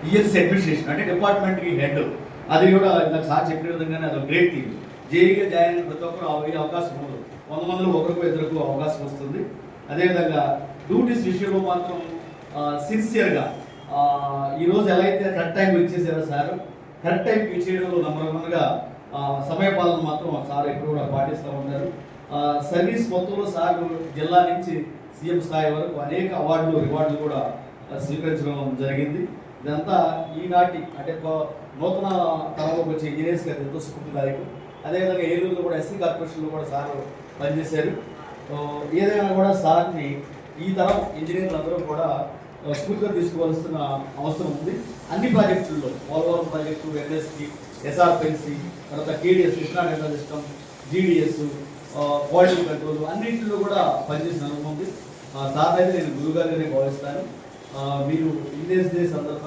ES administration అంటే డిపార్ట్మెంట్కి head. అది కూడా ఇందాక సార్ చెప్పిన విధంగానే అది గ్రేట్ థింగ్. జేఈగా జాయిన్ అయిన ప్రతి ఒక్కరు అయ్యే అవకాశం ఉండదు. 100 మందిలో ఒకరికో ఇద్దరికి అవకాశం వస్తుంది. అదేవిధంగా డ్యూటీస్ విషయంలో మాత్రం సిన్సియర్గా ఈరోజు ఎలా అయితే కరెక్ట్ టైంకి ఇచ్చేసారో సార్, కరెక్ట్ టైంకి ఇచ్చేయడంలో నెంబర్ వన్గా సమయపాలన మాత్రం సార్ ఎప్పుడు కూడా పాటిస్తూ ఉంటారు. సర్వీస్ మొత్తంలో సార్ జిల్లా నుంచి సీఎం స్థాయి వరకు అనేక అవార్డులు రివార్డులు కూడా స్వీకరించడం జరిగింది. ఇదంతా ఈనాటి అంటే నూతన తరంలోకి వచ్చే ఇంజనీర్స్ గారు ఎంతో స్ఫూర్తిదాయకం. అదేవిధంగా ఏలూరులో కూడా ఎస్సీ కార్పొరేషన్లో కూడా సార్ పనిచేశారు. ఏదైనా కూడా సార్ని ఈ తరం ఇంజనీర్లు అందరూ కూడా స్ఫూర్తిగా తీసుకోవాల్సిన అవసరం ఉంది. అన్ని ప్రాజెక్టుల్లో పోలవరం ప్రాజెక్టు, ఎన్ఎస్కి, ఎస్ఆర్పిఎన్సి, తర్వాత KDS Krishna data system, GDS, quality control అన్నింటిలో కూడా పనిచేసిన అనుభవం ఉంది. సార్ అయితే నేను గురువుగారిగానే భావిస్తాను. మీరు ఇండియన్స్ డే సందర్భంగా